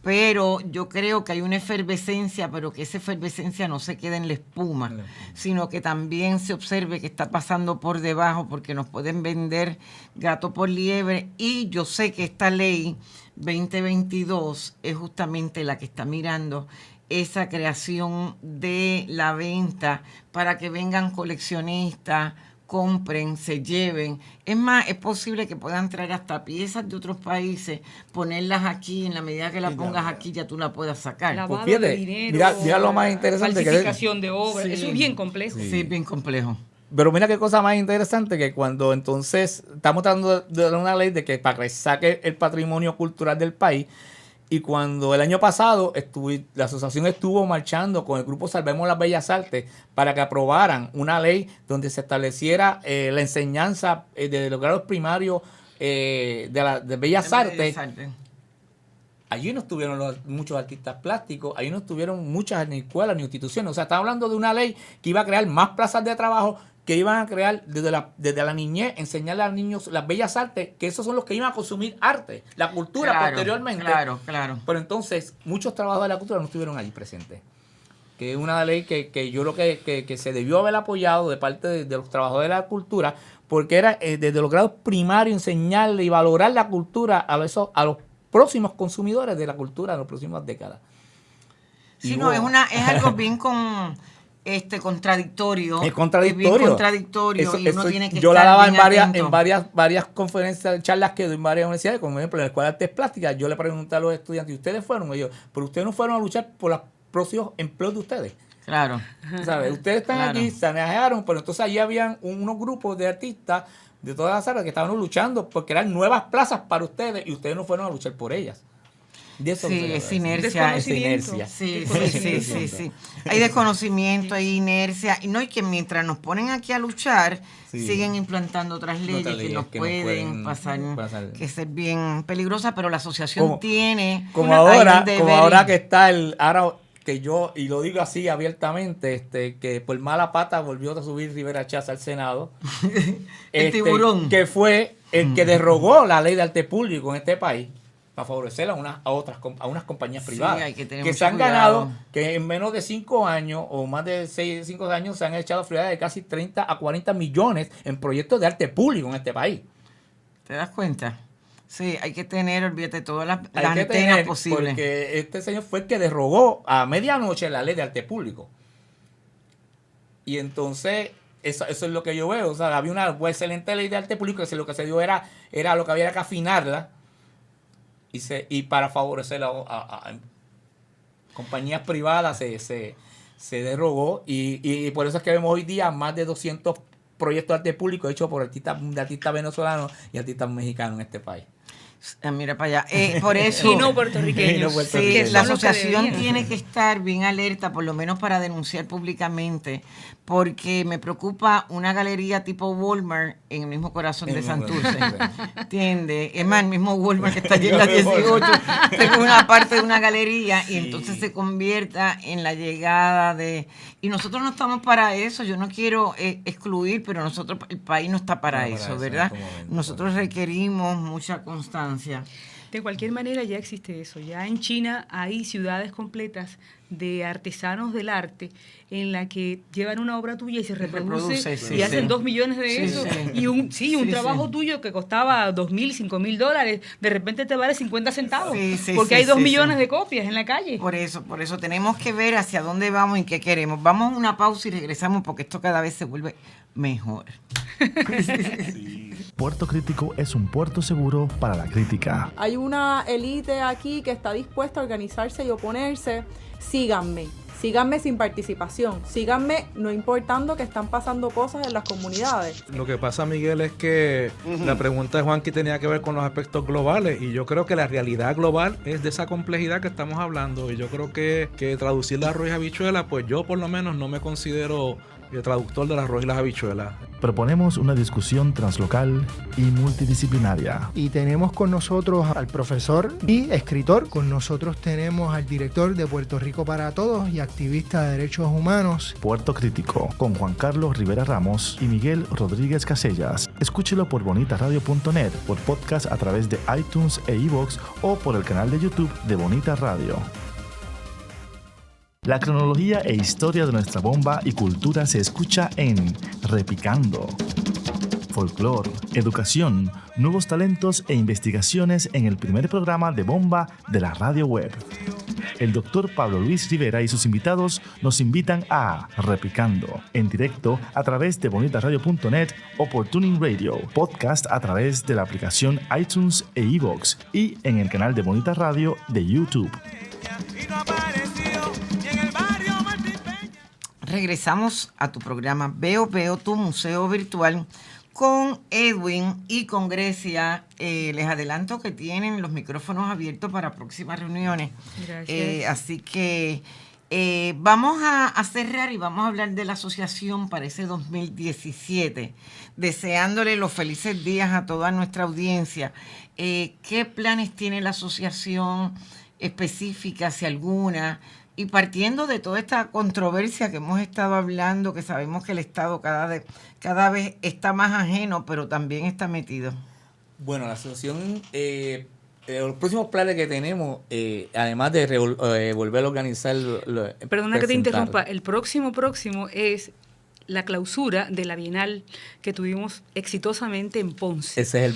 Pero yo creo que hay una efervescencia, pero que esa efervescencia no se quede en la espuma, sino que también se observe que está pasando por debajo, porque nos pueden vender gato por liebre. Y yo sé que esta ley 2022 es justamente la que está mirando esa creación de la venta para que vengan coleccionistas, compren, se lleven. Es más, es posible que puedan traer hasta piezas de otros países, ponerlas aquí, en la medida que las pongas aquí ya tú la puedas sacar. Lavado pues de dinero, mira lo más interesante. Falsificación de obras, eso es bien complejo. Sí, bien complejo. Pero mira qué cosa más interesante, que cuando entonces estamos tratando de una ley de que para que saque el patrimonio cultural del país, y cuando el año pasado la asociación estuvo marchando con el grupo Salvemos las Bellas Artes para que aprobaran una ley donde se estableciera la enseñanza de los grados primarios de Bellas Artes, allí no estuvieron muchos artistas plásticos, allí no estuvieron muchas ni escuelas ni instituciones. O sea, estamos hablando de una ley que iba a crear más plazas de trabajo, que iban a crear desde la niñez, enseñarle a los niños las bellas artes, que esos son los que iban a consumir arte, la cultura posteriormente. Claro. Pero entonces, muchos trabajadores de la cultura no estuvieron allí presentes. Que es una ley que yo creo que se debió haber apoyado de parte de los trabajadores de la cultura, porque era desde los grados primarios enseñarle y valorar la cultura a los próximos consumidores de la cultura de las próximas décadas. Sí, es algo bien contradictorio. Es contradictorio. Es bien contradictorio y uno tiene que yo estar la daba bien en varias conferencias, charlas que doy en varias universidades, como por ejemplo en la Escuela de Artes Plásticas. Yo le pregunté a los estudiantes, ¿y ustedes fueron? Ellos, pero ustedes no fueron a luchar por los próximos empleos de ustedes. Claro. ¿Sabes? Ustedes están aquí, se anejaron, pero entonces allí habían unos grupos de artistas de todas las áreas que estaban luchando porque eran nuevas plazas para ustedes y ustedes no fueron a luchar por ellas. Es inercia. Sí. Hay desconocimiento, hay inercia. Y que mientras nos ponen aquí a luchar, siguen implantando otras leyes que nos pueden pasar, que ser bien peligrosas, pero la asociación tiene... Como ahora que está que yo, y lo digo así abiertamente, que por mala pata volvió a subir Rivera Chávez al Senado. El tiburón. Que fue el que derogó la ley de arte público en este país. para favorecer a unas compañías privadas hay que tener que mucho se han cuidado. ganado, que en menos de 5 años o más de 5 años se han echado friolidades de casi 30 a 40 millones en proyectos de arte público en este país. ¿Te das cuenta? Sí, hay que tener, olvídate, todas las antenas posibles. Porque este señor fue el que derogó a medianoche la ley de arte público. Y entonces, eso es lo que yo veo. O sea, había una excelente ley de arte público que lo que se dio era lo que había que afinarla y para favorecer a compañías privadas se derogó. Y por eso es que vemos hoy día más de 200 proyectos de arte público hechos por artistas venezolanos y artistas mexicanos en este país. Mira para allá. Por eso. Y no puertorriqueños. Sí, la asociación tiene que estar bien alerta, por lo menos para denunciar públicamente, porque me preocupa una galería tipo Walmart en el mismo corazón de Santurce. ¿Entiendes? Es más, el mismo Walmart que está allí en la 18, tengo una parte de una galería y entonces se convierta en la llegada de... Y nosotros no estamos para eso, yo no quiero excluir, pero nosotros, el país no está para eso, ¿verdad? Nosotros requerimos mucha constancia. De cualquier manera ya existe eso. Ya en China hay ciudades completas de artesanos del arte en la que llevan una obra tuya y se reproduce y hacen 2 millones de eso. Y un trabajo tuyo que costaba $2,000, $5,000, de repente te vale 50 centavos. Porque hay 2 millones de copias en la calle. Por eso tenemos que ver hacia dónde vamos y qué queremos. Vamos a una pausa y regresamos porque esto cada vez se vuelve mejor. Puerto Crítico es un puerto seguro para la crítica. Hay una élite aquí que está dispuesta a organizarse y oponerse. Síganme sin participación, síganme no importando que están pasando cosas en las comunidades. Lo que pasa, Miguel, es que la pregunta de Juanqui tenía que ver con los aspectos globales y yo creo que la realidad global es de esa complejidad que estamos hablando y yo creo que traducir la arroz y habichuela, pues yo por lo menos no me considero el traductor del arroz y las habichuelas. Proponemos una discusión translocal y multidisciplinaria. Y tenemos con nosotros al profesor y escritor. Con nosotros tenemos al director de Puerto Rico para Todos y activista de derechos humanos. Puerto Crítico, con Juan Carlos Rivera Ramos y Miguel Rodríguez Casellas. Escúchelo por bonitaradio.net, por podcast a través de iTunes e iVoox o por el canal de YouTube de Bonita Radio. La cronología e historia de nuestra bomba y cultura se escucha en Repicando. Folclor, educación, nuevos talentos e investigaciones en el primer programa de bomba de la radio web. El doctor Pablo Luis Rivera y sus invitados nos invitan a Repicando, en directo a través de bonitaradio.net o por Tuning Radio, podcast a través de la aplicación iTunes e iVoox y en el canal de Bonita Radio de YouTube. Regresamos a tu programa Veo, tu museo virtual con Edwin y con Grecia. Les adelanto que tienen los micrófonos abiertos para próximas reuniones. Gracias. Así que vamos a cerrar y vamos a hablar de la asociación para ese 2017, deseándole los felices días a toda nuestra audiencia. ¿Qué planes tiene la asociación específica, si alguna? Y partiendo de toda esta controversia que hemos estado hablando, que sabemos que el Estado cada vez está más ajeno, pero también está metido. Bueno, la asociación, los próximos planes que tenemos, además de volver a organizar... Perdona que te interrumpa, el próximo es la clausura de la Bienal que tuvimos exitosamente en Ponce. Ese es el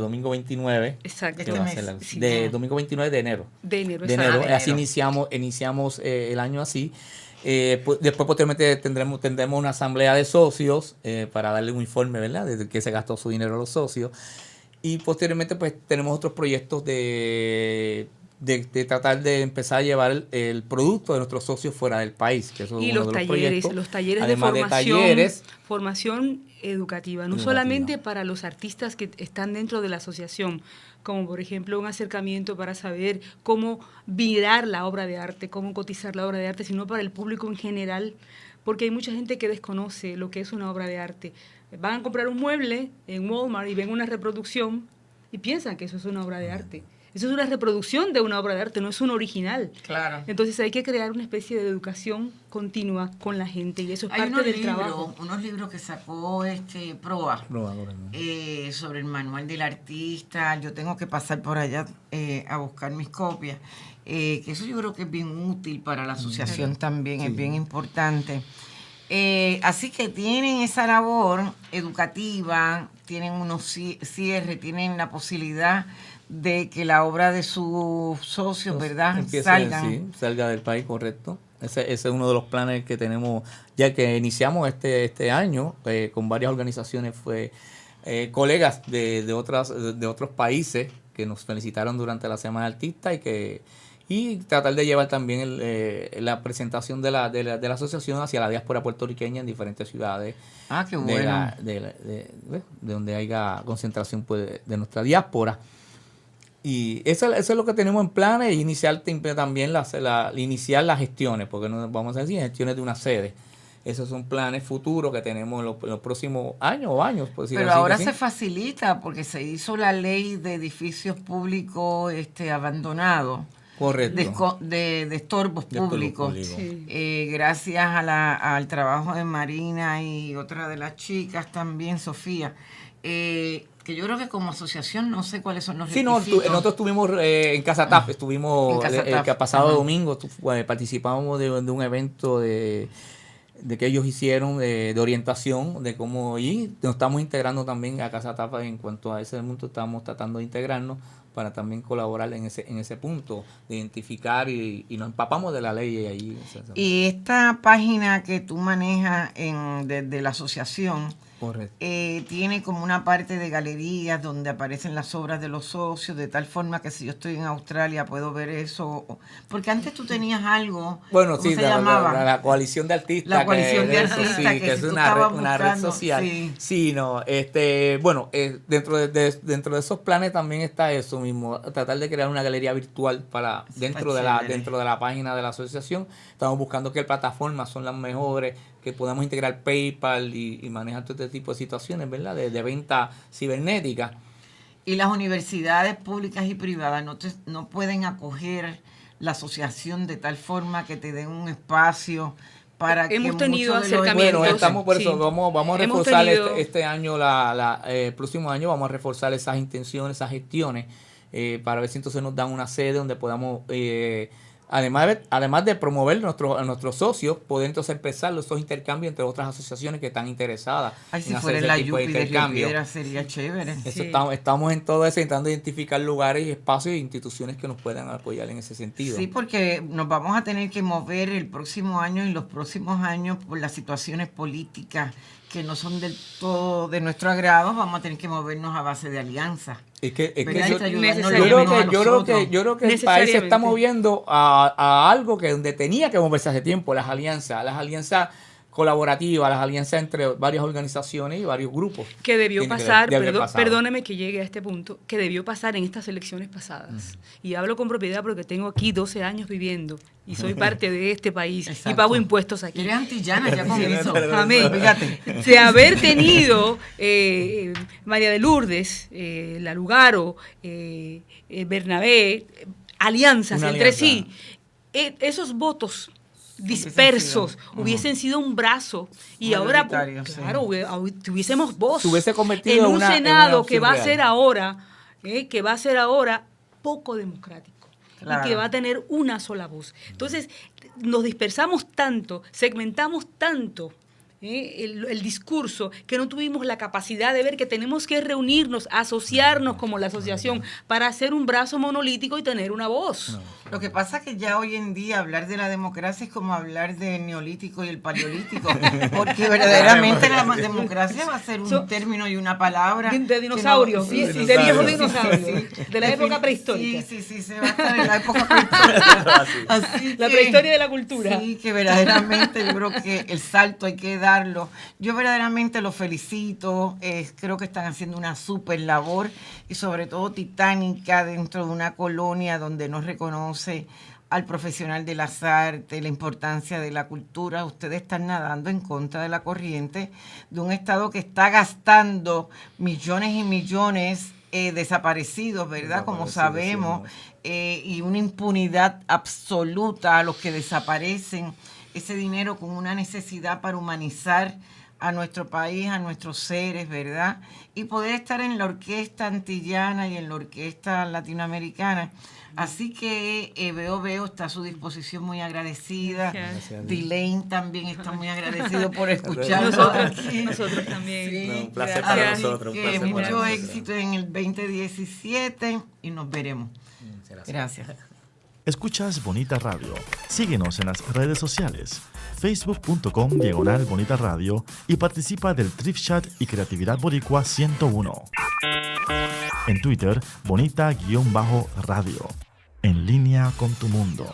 domingo 29. Exacto. Domingo 29 de enero. De enero. Así iniciamos el año así. Después posteriormente tendremos una asamblea de socios para darle un informe, ¿verdad?, de qué se gastó su dinero a los socios. Y posteriormente pues tenemos otros proyectos de tratar de empezar a llevar el producto de nuestros socios fuera del país. Que eso es uno de los talleres de formación educativa, no solamente para los artistas que están dentro de la asociación, como por ejemplo un acercamiento para saber cómo mirar la obra de arte, cómo cotizar la obra de arte, sino para el público en general, porque hay mucha gente que desconoce lo que es una obra de arte. Van a comprar un mueble en Walmart y ven una reproducción y piensan que eso es una obra de arte. Eso es una reproducción de una obra de arte, no es un original. Claro. Entonces hay que crear una especie de educación continua con la gente y eso es parte del trabajo. Unos libros que sacó Proa sobre el manual del artista. Yo tengo que pasar por allá a buscar mis copias. Que eso yo creo que es bien útil para la asociación también, es bien importante. Así que tienen esa labor educativa, tienen unos cierres, tienen la posibilidad de que la obra de sus socios, ¿verdad?, salga del país, correcto. Ese es uno de los planes que tenemos, ya que iniciamos este año con varias organizaciones, colegas de otros países que nos felicitaron durante la Semana Artista y tratar de llevar también la presentación de la asociación hacia la diáspora puertorriqueña en diferentes ciudades. Qué bueno. De donde haya concentración de nuestra diáspora. Y eso es lo que tenemos en planes, iniciar también iniciar las gestiones, porque no vamos a decir gestiones de una sede. Esos son planes futuros que tenemos en los próximos años. Pero ahora se facilita porque se hizo la ley de edificios públicos abandonados. Correcto. De estorbos públicos. Sí. Gracias al trabajo de Marina y otra de las chicas también, Sofía. Que yo creo que como asociación no sé cuáles son los requisitos. Sí, nosotros estuvimos en Casa TAF, estuvimos el pasado domingo, participamos de un evento de que ellos hicieron de orientación de cómo y nos estamos integrando también a Casa TAF en cuanto a ese punto, estamos tratando de integrarnos para también colaborar en ese punto, de identificar y nos empapamos de la ley ahí. Y esta página que tú manejas desde la asociación, tiene como una parte de galerías donde aparecen las obras de los socios, de tal forma que si yo estoy en Australia puedo ver eso. Porque antes tú tenías algo, ¿cómo se llamaba? La coalición de artistas. La coalición de artistas, que es una red social. Dentro de esos planes también está eso mismo, tratar de crear una galería virtual para dentro de la página de la asociación. Estamos buscando qué plataformas son las mejores, que podamos integrar PayPal y manejar todo este tipo de situaciones, ¿verdad? De venta cibernética. Y las universidades públicas y privadas no pueden acoger la asociación de tal forma que te den un espacio para que hemos tenido acercamientos. Bueno, estamos por eso, vamos a reforzar este año, el próximo año vamos a reforzar esas intenciones, esas gestiones, para ver si entonces nos dan una sede donde podamos... Además de promover a nuestros socios, poder entonces empezar esos intercambios entre otras asociaciones que están interesadas en hacer ese tipo de intercambio. Sería chévere. Estamos en todo eso, intentando identificar lugares, espacios e instituciones que nos puedan apoyar en ese sentido. Sí, porque nos vamos a tener que mover el próximo año y los próximos años por las situaciones políticas que no son del todo de nuestro agrado. Vamos a tener que movernos a base de alianzas. Yo creo que el país se está moviendo a algo que donde tenía que moverse hace tiempo, las alianzas colaborativas, las alianzas entre varias organizaciones y varios grupos. Que debió pasar, perdóneme que llegue a este punto, que debió pasar en estas elecciones pasadas. Y hablo con propiedad porque tengo aquí 12 años viviendo y soy parte de este país. Exacto. Y pago impuestos aquí. Eres antillana ya con eso. Amén. Fíjate. De haber tenido María de Lourdes, La Lugaro, Bernabé, alianzas entre sí, esos votos dispersos hubiesen sido un brazo y ahora tuviésemos voz convertido en un Senado que va a ser ahora poco democrático. Claro. Y que va a tener una sola voz. Entonces nos dispersamos tanto, segmentamos tanto el discurso, que no tuvimos la capacidad de ver que tenemos que reunirnos, asociarnos como la asociación para hacer un brazo monolítico y tener una voz. Lo que pasa es que ya hoy en día hablar de la democracia es como hablar del neolítico y el paleolítico, porque verdaderamente la democracia va a ser un término y una palabra de dinosaurios, de viejos dinosaurios, de la época prehistórica. Sí, se va a estar en la época prehistórica. La prehistoria de la cultura. Sí, que verdaderamente yo creo que el salto hay que darlo. Yo verdaderamente los felicito, creo que están haciendo una súper labor y sobre todo titánica dentro de una colonia donde no reconoce al profesional de las artes, la importancia de la cultura. Ustedes están nadando en contra de la corriente de un Estado que está gastando millones y millones desaparecidos, ¿verdad? Como sabemos, y una impunidad absoluta a los que desaparecen ese dinero con una necesidad para humanizar a nuestro país, a nuestros seres, ¿verdad? Y poder estar en la orquesta antillana y en la orquesta latinoamericana. Así que Veo está a su disposición, muy agradecida. Delane también está muy agradecido por escucharnos aquí. Nosotros también. Sí, un placer para nosotros. Mucho éxito en el 2017 y nos veremos. Gracias. Escuchas Bonita Radio. Síguenos en las redes sociales, facebook.com/Bonita Radio y participa del Thrift Chat y Creatividad Boricua 101. En Twitter, Bonita-Radio. En línea con tu mundo.